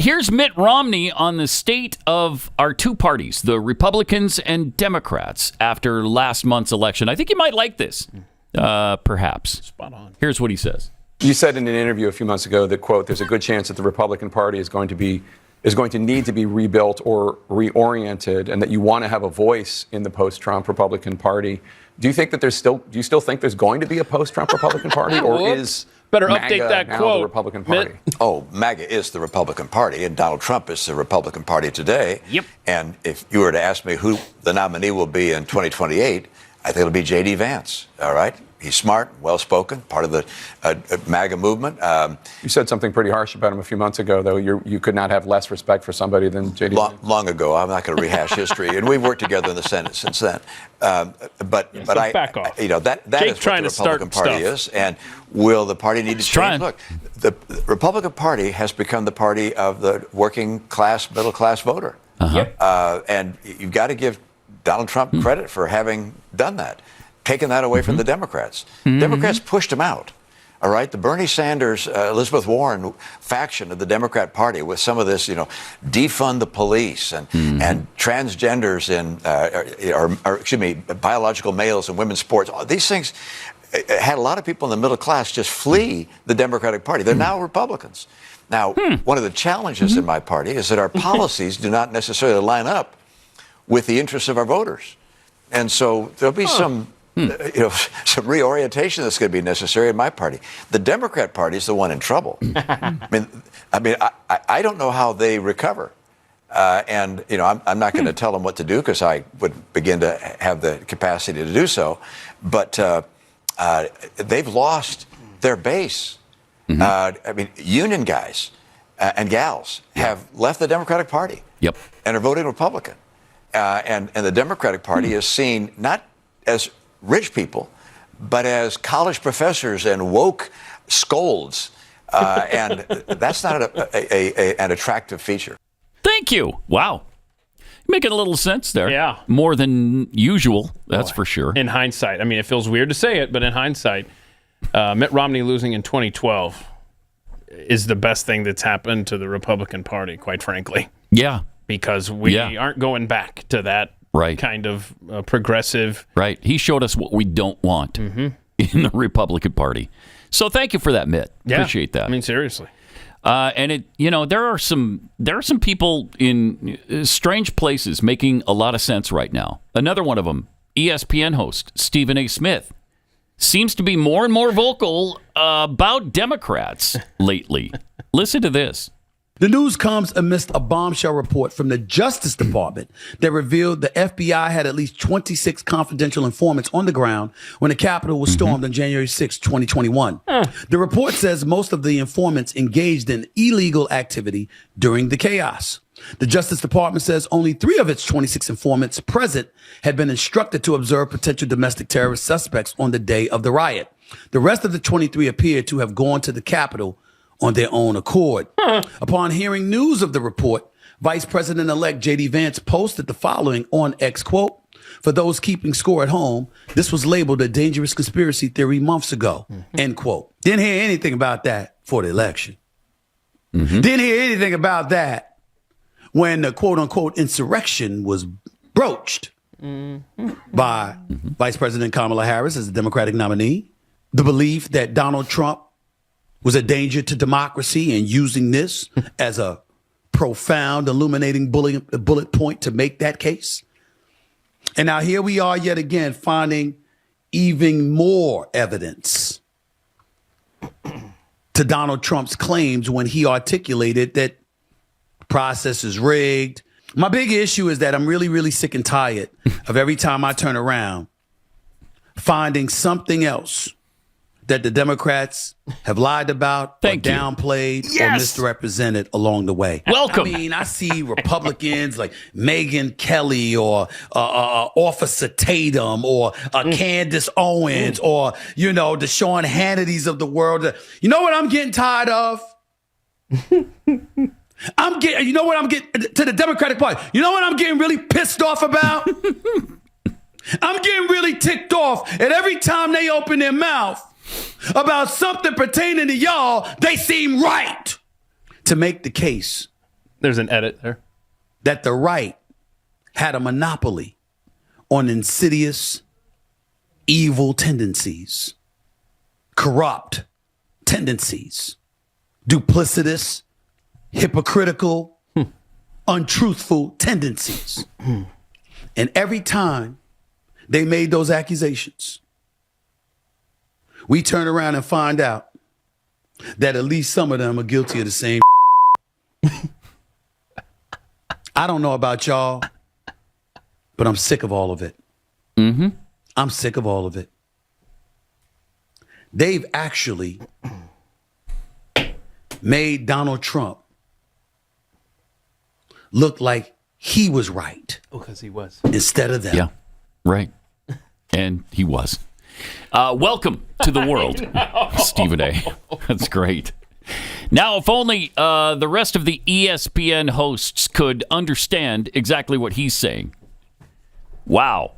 Here's Mitt Romney on the state of our two parties, the Republicans and Democrats, after last month's election. I think you might like this, perhaps. Spot on. Here's what he says. You said in an interview a few months ago that, quote, there's a good chance that the Republican Party is going to need to be rebuilt or reoriented, and that you want to have a voice in the post-Trump Republican Party. Do you think that do you still think there's going to be a post-Trump Republican Party, or is better MAGA update that now quote, the Republican Party? Oh, MAGA is the Republican Party, and Donald Trump is the Republican Party today. Yep. And if you were to ask me who the nominee will be in 2028, I think it'll be J.D. Vance. All right. He's smart, well-spoken, part of the MAGA movement. You said something pretty harsh about him a few months ago, though. You could not have less respect for somebody than J.D. Long ago. I'm not going to rehash history, and we've worked together in the Senate since then. But back off. that is what the Republican Party is. And will the party need to change? Look, the Republican Party has become the party of the working class, middle class voter. And you've got to give Donald Trump credit for having done that. Taken that away from the Democrats. Democrats pushed him out. All right, the Bernie Sanders, Elizabeth Warren faction of the Democrat Party with some of this, defund the police and transgenders in, biological males in women's sports. These things had a lot of people in the middle class just flee the Democratic Party. They're now Republicans. Now, one of the challenges in my party is that our policies do not necessarily line up with the interests of our voters. And so there'll be some reorientation that's going to be necessary in my party. The Democrat Party is the one in trouble. I don't know how they recover. I'm not going to tell them what to do because I would begin to have the capacity to do so. But they've lost their base. Union guys and gals have left the Democratic Party and are voting Republican. And the Democratic Party is seen not as rich people, but as college professors and woke scolds. And that's not an attractive feature. Thank you. Wow. Making a little sense there. Yeah. More than usual, that's for sure. In hindsight. I mean, it feels weird to say it, but in hindsight, Mitt Romney losing in 2012 is the best thing that's happened to the Republican Party, quite frankly. Yeah. Because we aren't going back to that kind of progressive. Right. He showed us what we don't want in the Republican Party. So thank you for that, Mitt. Appreciate that. I mean, seriously. And there are some people in strange places making a lot of sense right now. Another one of them, ESPN host Stephen A. Smith, seems to be more and more vocal about Democrats lately. Listen to this. The news comes amidst a bombshell report from the Justice Department that revealed the FBI had at least 26 confidential informants on the ground when the Capitol was stormed on January 6, 2021. The report says most of the informants engaged in illegal activity during the chaos. The Justice Department says only 3 of its 26 informants present had been instructed to observe potential domestic terrorist suspects on the day of the riot. The rest of the 23 appear to have gone to the Capitol on their own accord. Upon hearing news of the report, Vice President-elect J.D. Vance posted the following on X, quote, "For those keeping score at home, this was labeled a dangerous conspiracy theory months ago," end quote. Didn't hear anything about that for the election. Didn't hear anything about that when the quote-unquote insurrection was broached by Vice President Kamala Harris as the Democratic nominee. The belief that Donald Trump was a danger to democracy and using this as a profound, illuminating bullet point to make that case. And now here we are yet again finding even more evidence to Donald Trump's claims when he articulated that the process is rigged. My big issue is that I'm really, really sick and tired of every time I turn around finding something else that the Democrats have lied about, downplayed, or misrepresented along the way. Welcome. I mean, I see Republicans like Megyn Kelley or Officer Tatum or Candace Owens or, the Sean Hannitys of the world. You know what I'm getting tired of? To the Democratic Party. You know what I'm getting really pissed off about? I'm getting really ticked off at every time they open their mouth about something pertaining to y'all, they seem right to make the case There's an edit there. that the right had a monopoly on insidious, evil tendencies, corrupt tendencies, duplicitous, hypocritical, untruthful tendencies. And every time they made those accusations, we turn around and find out that at least some of them are guilty of the same. I don't know about y'all, but I'm sick of all of it. Mm-hmm. I'm sick of all of it. They've actually made Donald Trump look like he was right. Oh, because he was. Instead of them. Yeah, right. And he was. Welcome to the world, Stephen A. That's great. Now, if only the rest of the ESPN hosts could understand exactly what he's saying. Wow.